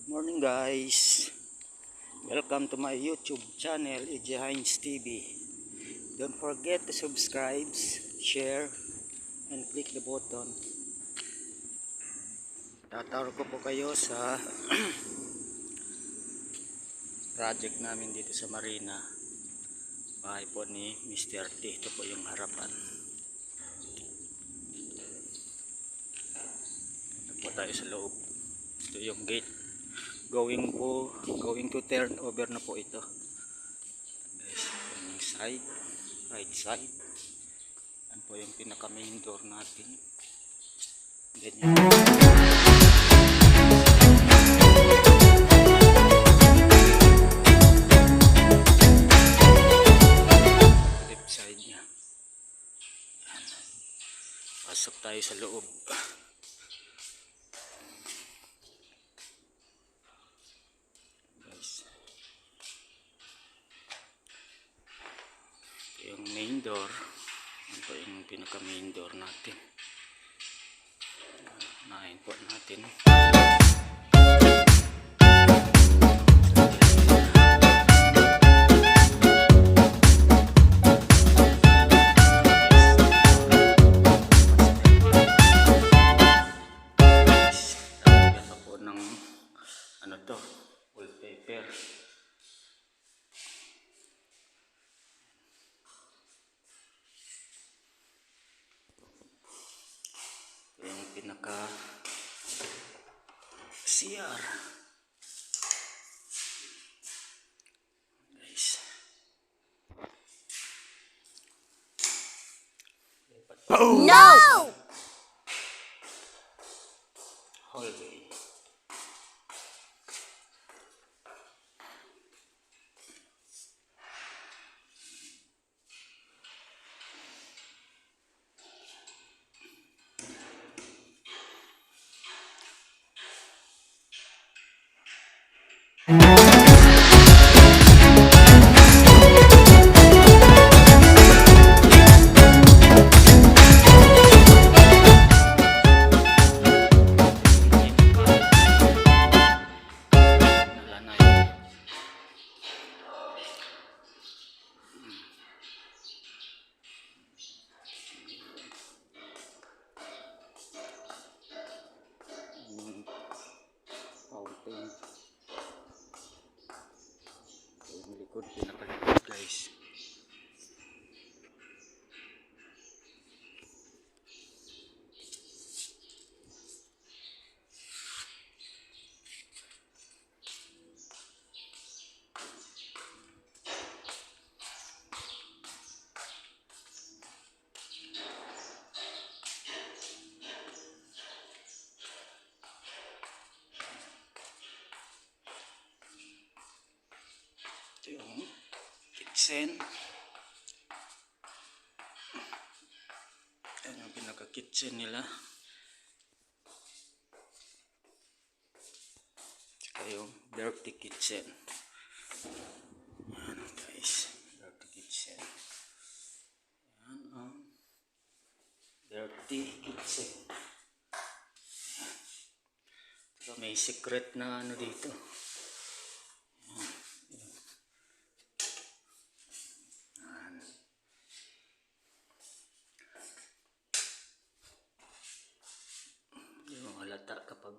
Morning guys, welcome to my YouTube channel, EJ Hines TV. Don't forget to subscribe, share, and click the button. Tatawag ko po kayo sa project namin dito sa Marina. Bahay po ni Mr. T. Ito po yung harapan. Ito po tayo sa loob. Ito yung gate. Going to turn over na po ito. Guys, yung side, right side. Yan po yung pinaka main door natin. Ganyan. Left side niya. Yan. Pasok tayo sa loob. Yung main door, ito yung pinaka main door natin. Unahin po natin. Talagyan pa po ng ano to, wallpaper. Yung pinaka CR, guys. No! Hallway. Fountain. Yung likod, pinakalikod guys. Ito yung kitchen. Yan yung pinaka-kitchen nila. Saka yung dirty kitchen. Yan guys, dirty kitchen. Yan ang dirty kitchen. Saka may secret na ano dito. Halata kapag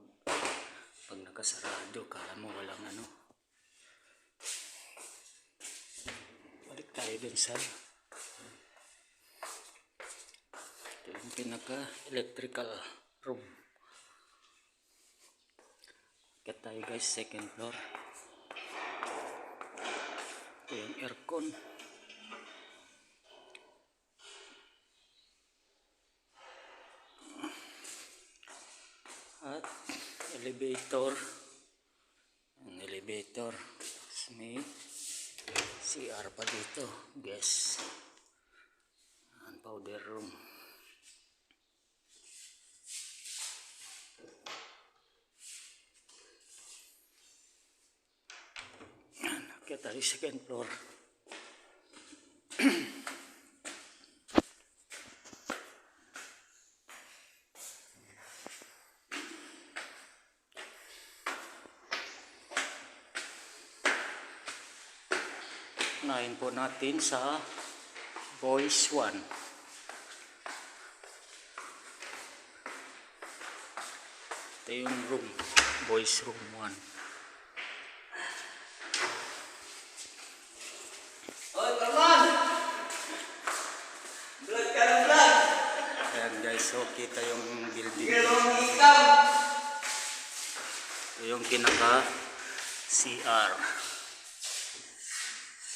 nakasarado, kala mo walang ano. Balik tayo dun sa ito yung pinaka electrical room. Kat tayo guys, second floor. Ito yung aircon. At elevator. Ang elevator. May CR pa dito. Guys. Ang powder room. Kaya tayo second floor. Unahin po natin sa Boys 1. Ito yung room, Boys Room 1. Oy, Carman! Vlog ka ng vlog! Ayan guys, so kita yung building. Ginawang ikaw! Ito yung kinaka CR.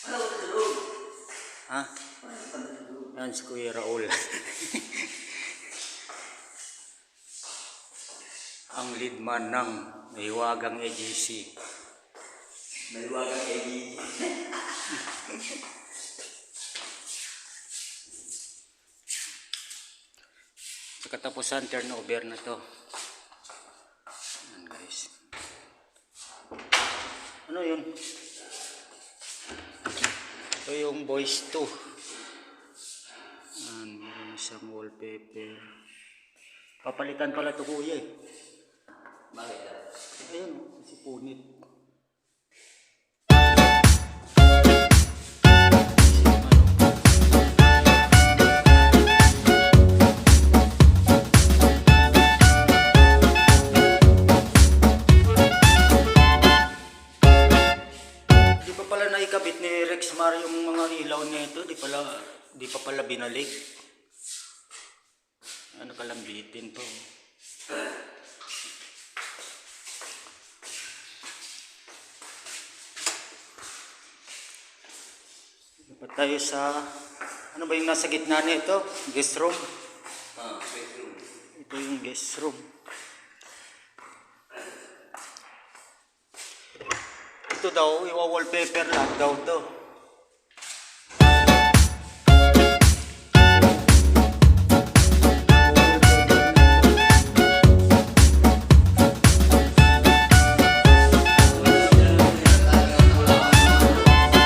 Ano ko sa loob? Ha? Yan si Kuya Raul. Ang lead man ng Mahiwagang AGC. Maliwagang Eddie. Sa katapusan, turnover na to. Yan guys. Ano yun? Ito yung Boys 2. Yan, meron isang wallpaper. Papalitan pala ito kuya eh. Bakit daw? Ayun, si punit. Di pa pala naikabit ni Rex Mar yung mga ilaw nito, di pa pala binalik. Ano kalambitin pa. Dapat tayo sa, ano ba yung nasa gitna nito? Guest room. Bedroom. Ito yung guest room. Ito daw, iwa-wallpaper lang daw to.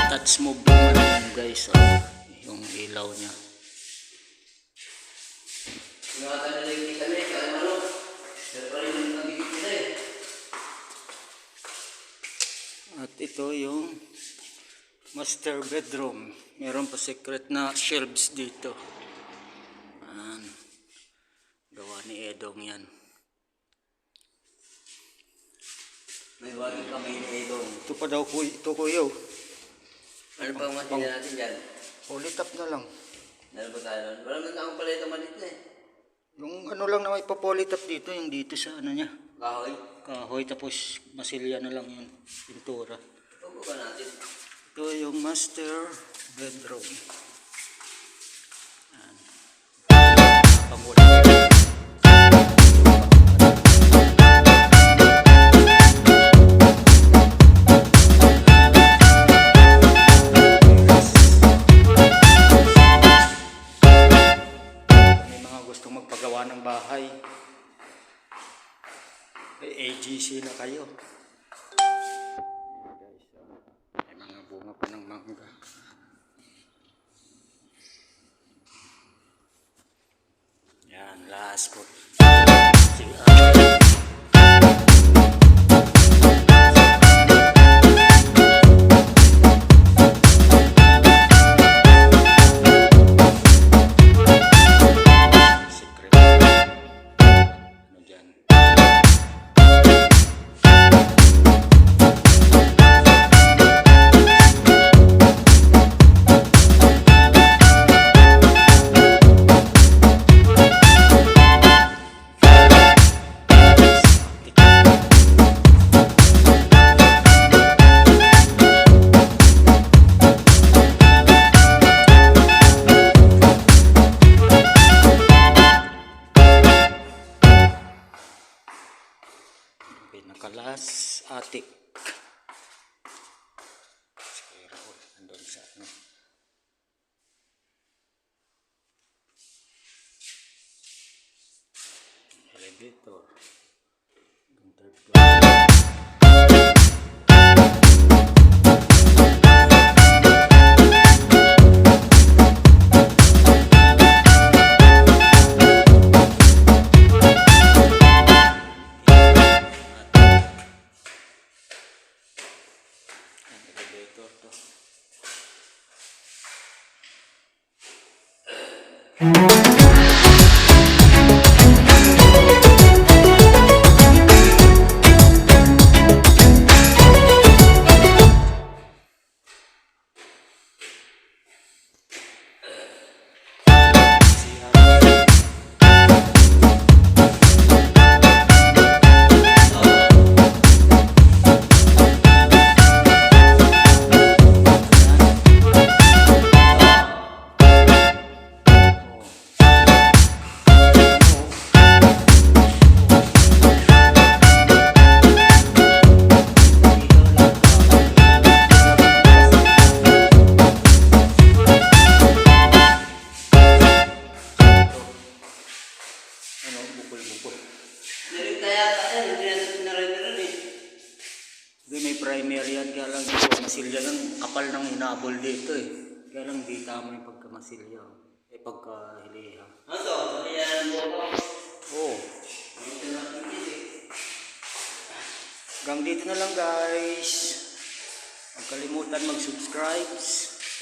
Touch move naman guys, yung ilaw niya. Ingatan nila yung kita na eh, kaya ano? Pero pa rin yung nagigit nila eh. At ito yung master bedroom. Meron pa secret na shelves dito. Ayan. Gawa ni Edong yan. May waging kamay ni Edong. Ito pa daw ito kuya. Ano pa ang matin natin dyan? Ulit up na lang. Ano ba tayo nun? Wala man akong pala itong malit na eh. Yung ano lang na may papolit up dito, yung dito sa ano niya. Kahoy. Kahoy tapos masilya na lang yung pintura. Huwag ba natin? Ito yung master bedroom. Ayan. Pangulay. May mga gustong magpagawa ng bahay. May AGC na kayo. May mga bunga pa ng mangga. Yan, last po. Secret. Ano dyan? Pinakalas atik. Si Kuya Raul, andun sa ano. Elevator. Yung third floor. Yan, elevator to. Ano, bukol-bukol. Nalit kaya tayo, hindi natin pinarender eh. Hindi, may primary yan, kaya lang yung pagmasilya lang, kapal ng hinabol dito eh. Kaya lang di tama yung pagkamasilya. Pagkahiliha. Ano to? Kaya ang buko. Oo. Ito natin dito eh. Hanggang dito na lang guys. Huwag kalimutan mag-subscribe.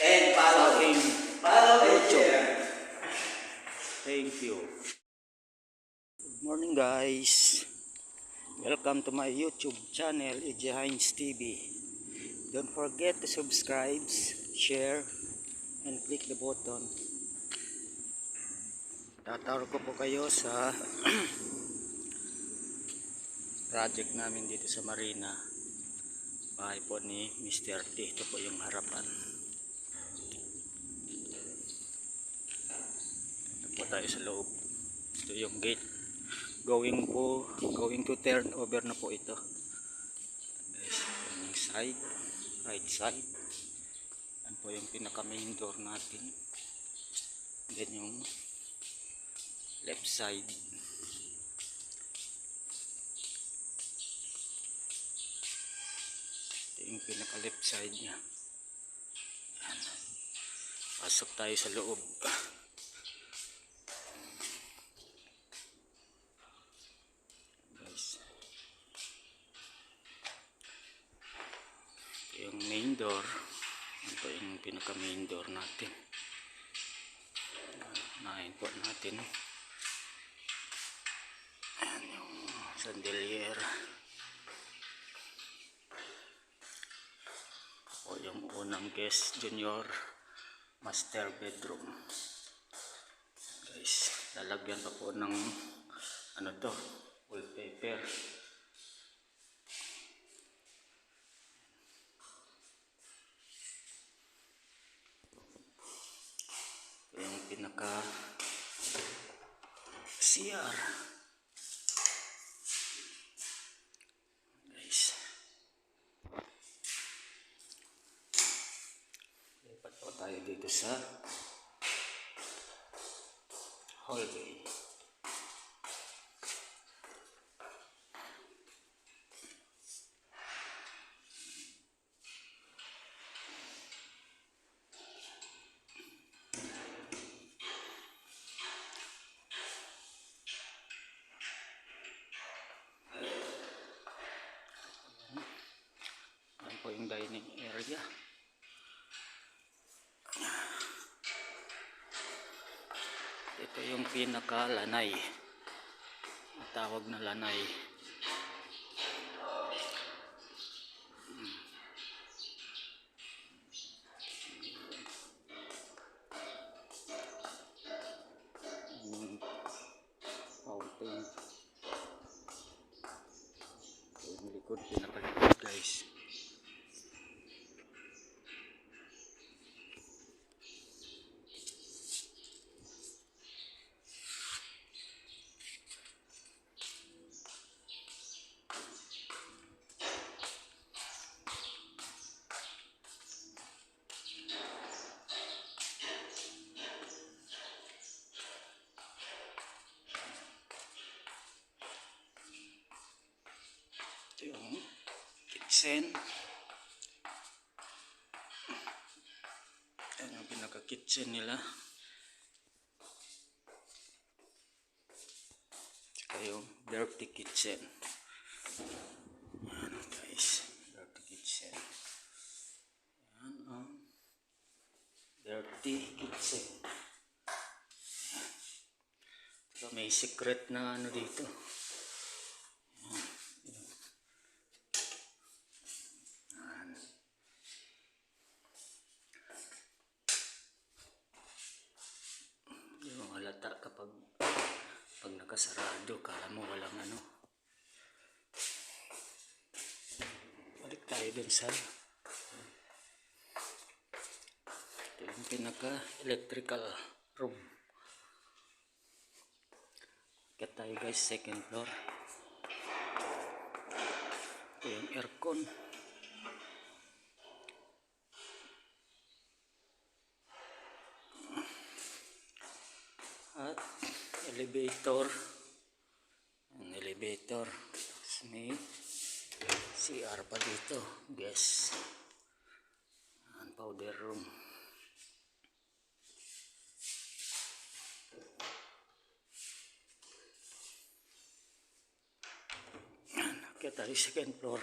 And follow. Follow and share. Thank you. Good morning guys. Welcome to my YouTube channel, EJ Hines TV. Don't forget to subscribe, share, and click the button. Tatawag ko po kayo sa project namin dito sa Marina. Bahay po ni Mr. T. Ito po yung harapan. Ito po tayo sa loob. Ito yung gate. Going to turn over na po ito. Guys, yung side, right side. Yan po yung pinaka main door natin. Then yung left side. Ito yung pinaka left side niya. Yan. Pasok tayo sa loob. Guys. Ito yung main door. Ito yung pinaka main door natin. Na-import natin. Ayan yung chandelier. O yung unang guest junior master bedroom. Guys, lalagyan pa po ng ano to, wallpaper. Ito yung pinaka CR. Guys, lipat po tayo dito sa hallway. Yan po yung dining area. Ito yung pinaka lanay. Tawag na lanay. Fountain. Ito yung likod, pinakalikod guys. Ito yung kitchen. Yan yung pinaka-kitchen nila. Tsaka yung dirty kitchen. Yan guys, dirty kitchen. Yan ang dirty kitchen. may secret na ano dito. Yan. Yung halata kapag nakasarado, kala mo walang ano. Balik tayo dun sa ito yung pinaka electrical room. Kaya tayo guys, second floor. Ito yung aircon. At elevator. Ang elevator. Tapos may CR pa dito. Yes. Ang powder room. Kaya tayo second floor.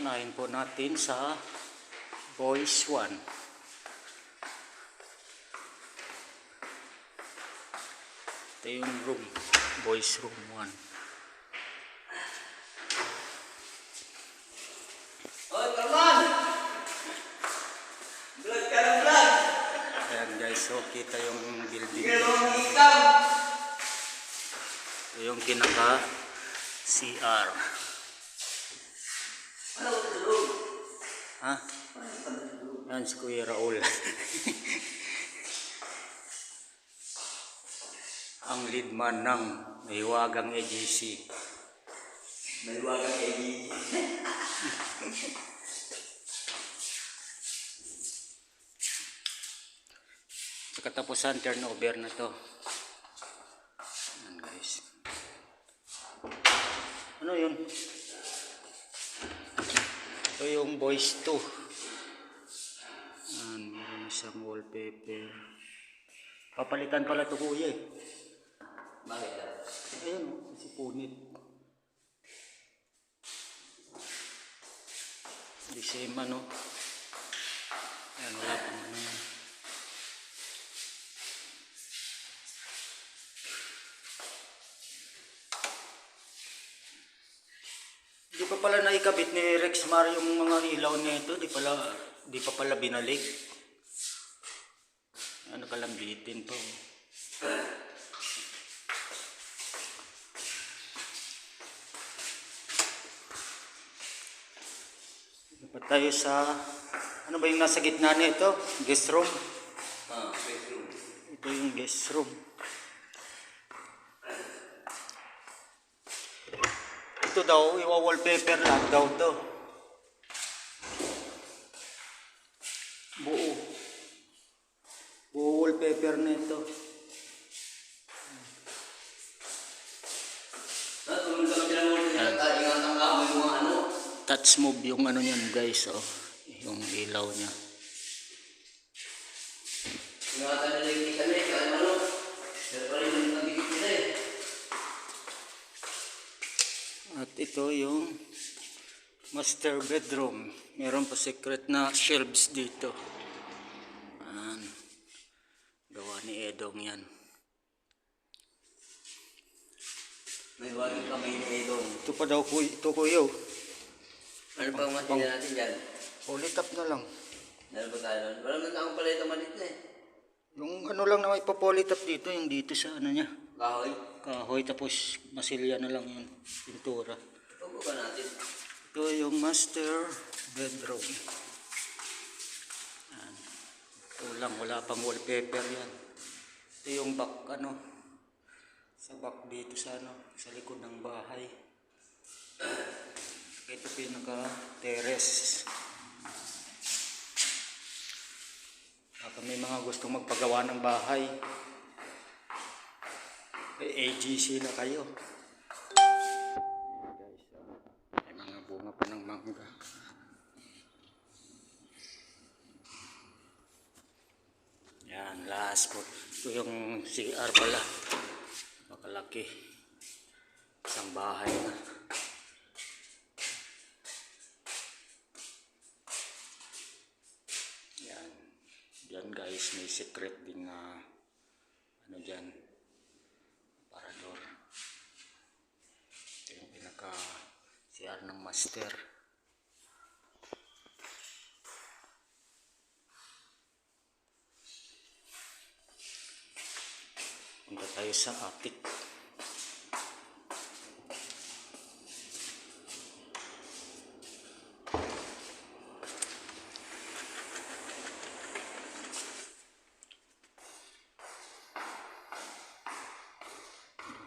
Unahin po natin sa Boys 1. Ito yung room. Boys room 1. Oy, Carman! Vlog ka ng vlog! Ayan guys, so kita yung building. Ginawang ikaw! Ito yung kinaka CR. Ano ko tulog? Ha? Yan si Kuya Raul. Ang lead man ng Mahiwagang AGC. Maliwagang Eddie. Sa katapusan, turnover na to. Yan guys. Ano yun? Ito yung Boys 2. Yan, meron isang wallpaper. Papalitan pala ito kuya eh. Bakit daw? Ayun, si punit. Di same ano. Ayan, wala pang ano yan. Di pa pala naikabit ni Rexmar yung mga ilaw nito. Di pa pala binalik. Ano kalambitin pa. Dapat tayo sa ano ba yung nasa gitna nito? Guest room. Bedroom. Ito yung guest room. Ito daw, iwa-wallpaper lang daw to. Buo. Buo wallpaper nito. Tulog ka lang pinamulong niya. Ingatan ka mo yung mga ano. Touch move yung ano niyan guys, oh. Yung ilaw niya. Ingatan nila yung isa niya. Kaya ano. Pero pa rin yung nagigit nila eh. At ito yung master bedroom. Meron pa secret na shelves dito. Ayan. Gawa ni Edong yan. May waging kamay ni Edong. Ito pa daw ito kuya. Ano pang matin natin dyan? Ulit up na lang. Meron ba tayo nun? Wala naman akong palito malit na eh. Yung ano lang na may papolitap dito, yung dito sa ano niya. Kahoy. Kahoy tapos masilya na lang yung pintura. Tubo ba natin? Ito yung master bedroom. Yan. Ito lang, wala pang wallpaper yan. Ito yung back ano. Sa back dito sa ano, sa likod ng bahay. Ito pinaka terrace. Baka may mga gustong magpagawa ng bahay. AGC na kayo. Guys, may mga bunga pa ng mangga. Yan, last po. Ito yung CR pala. Napakalaki. Isang bahay na. Yan. Yan guys, may secret din na ano dyan. Parador. Ito yung pinaka CR ng master. Punta tayo sa attic.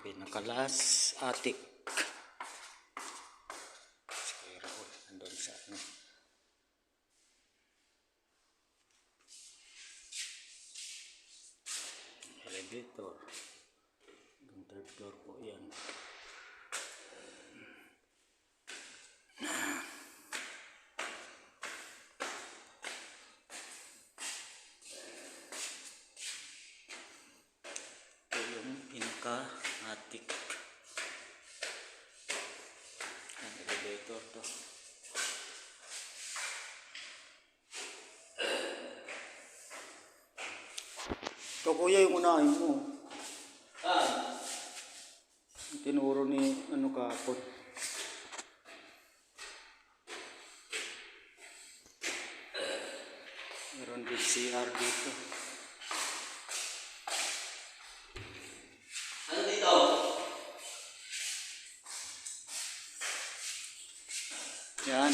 Pinakalas attic. Si Kuya Raul andun sa ano. Elevator. Yung third floor po yan. Ito yung pinaka-attic. Ang elevator to. Ito kuya yung unahin mo. Tinuro ni ano kapot. Meron din CR dito. Ano dito? Yan.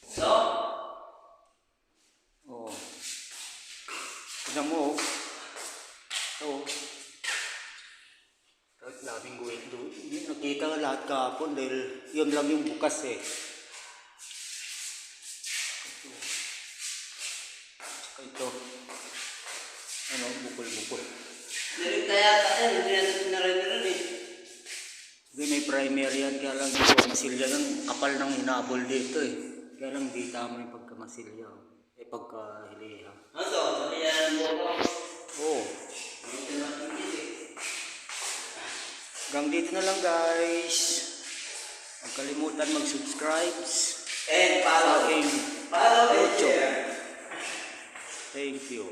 So? Oh. Tignan mo. Ito. Kahit labing guwit doon. Nakita ka lahat kahapon dahil yun lang yung bukas eh. Ito. Ano, bukol-bukol. Narita yata yan, hindi natin narinig eh. Hindi, may primary yan. Kaya lang dito, masilya lang. Kapal ng hinabol dito eh. Kaya lang di tama yung pagkamasilya. Pagkahilihan. Ano to? Sabi yan mo ko. Oo. Hindi na matigil eh. Hanggang dito na lang guys. Huwag kalimutan mag-subscribe And sa follow. aking Follow and YouTube. share. Thank you.